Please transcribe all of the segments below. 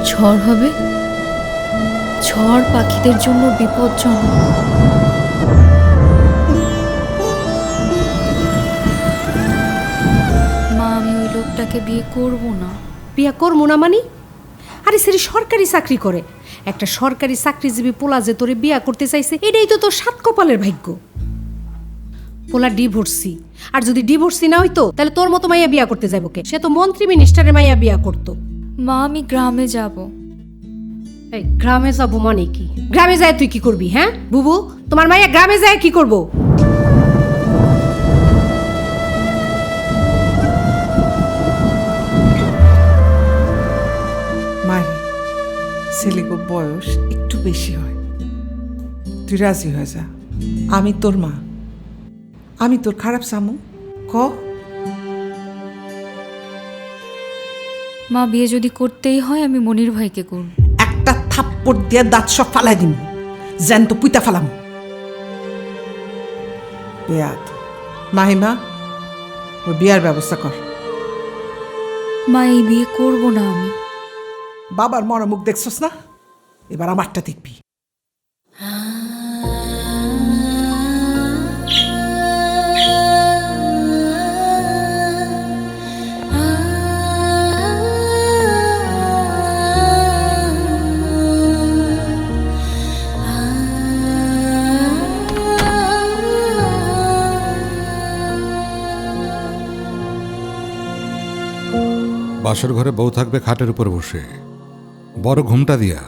ঝড় হবে, ঝড় পাখিদের জন্য বিপজ্জনক। মা, আমি ওই লোকটাকে বিয়ে করব না। বিয়া করবো না মানি? আরে সেরি সরকারি চাকরি করে, একটা সরকারি চাকরিজীবী পোলা যে তোরে বিয়া করতে চাইছে, এটাই তো তোর সাত কপালের ভাগ্য। পোলা ডিভোর্সি, আর যদি ডিভোর্সি না হইতো তাহলে তোর মতো মাইয়া বিয়া করতে যাইব কে? সে তো মন্ত্রী মিনিস্টারের মাইয়া বিয়া করতো। মা, আমি গ্রামে যাব। এই গ্রামে যাবো মানে কি? গ্রামে যায় তুই কি করবি? হ্যাঁ বুবু, তোমার মাইয়া গ্রামে যায় কি করবো? মায়ের ছেলেকে বয়স একটু বেশি হয়, তুই রাজি হয়ে যা। আমি তোর মা, আমি তোর খারাপ চামু ক? মা, বিয়ে যদি করতেই হয় আমি মনির ভাইকে করব। একটা থাপ্পড় দিয়ে দাঁত সব ফালাই দিম, যেন তো পুইতা ফালাম। বেয়াদ মাহিমা, ওর বিয়ার ব্যবস্থা কর। মা, এই বিয়ে করব না আমি। বাবার মরা মুখ দেখছস না, এবার আমারটা দেখবি। বাসর ঘরে বউ থাকবে খাটের উপর বসে, বড় ঘুমটা দিয়া।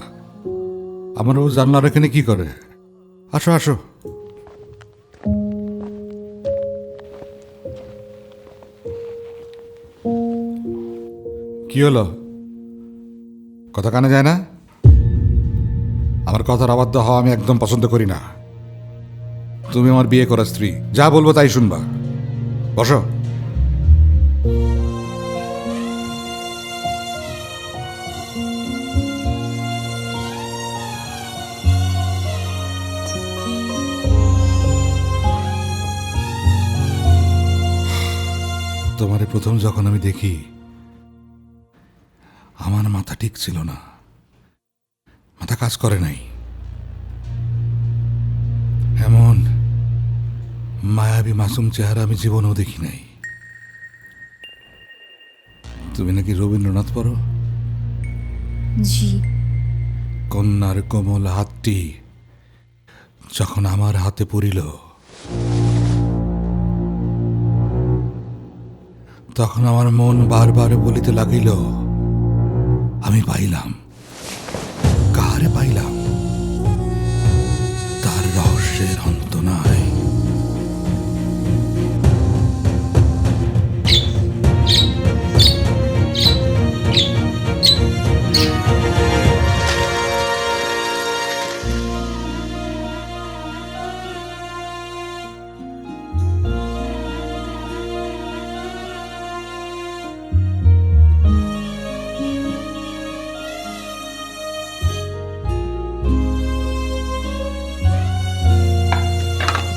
আমার ও জানলার এখানে কি করে? আসো আসো। কি হলো? কথা কানে যায় না? আমার কথার অবাধ্য হওয়া আমি একদম পছন্দ করি না। তুমি আমার বিয়ে করা স্ত্রী, যা বলবো তাই শুনবা। বসো। তোমারে প্রথম যখন আমি দেখি, আমার মাথা ঠিক ছিল না, মাথা কাজ করে নাই। এমন মায়াবী মাসুম চেহারা আমি জীবনেও দেখি নাই। তুমি নাকি রবীন্দ্রনাথ পড়ো? জি। কন্যার কোমল হাতটি যখন আমার হাতে পড়িল, তখন আমার মন বারবার বলিতে লাগিল, আমি পাইলাম। কাহারে পাইলাম? তার রহস্যের অন্ত নাই।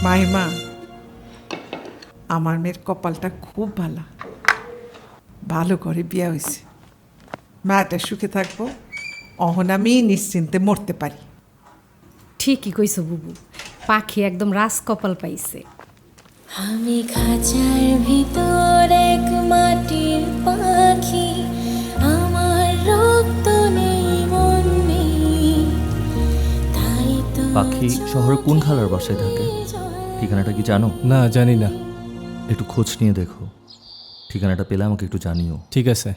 মাহিমা, আমার মেয়ের কপালটা খুব ভালো, ভালো করে বিয়া হয়েছে। মাটা সুখে থাকবো, অহন আমি নিশ্চিন্তে মরতে পারি। ঠিকই কইছো বুবু, পাখি একদম রাজ কপাল পাইছে। আমি খাঁচার ভিতর এক মাটির পাখি, আমার রক্ত নেই মন নেই, তাই তো পাখি শহরে কোন খালার বাসায় থাকে? ঠিকানাটা কি জানো? না, জানি না। একটু খোঁজ নিয়ে দেখো, ঠিকানাটা পেলে আমাকে একটু জানিও। ঠিক আছে।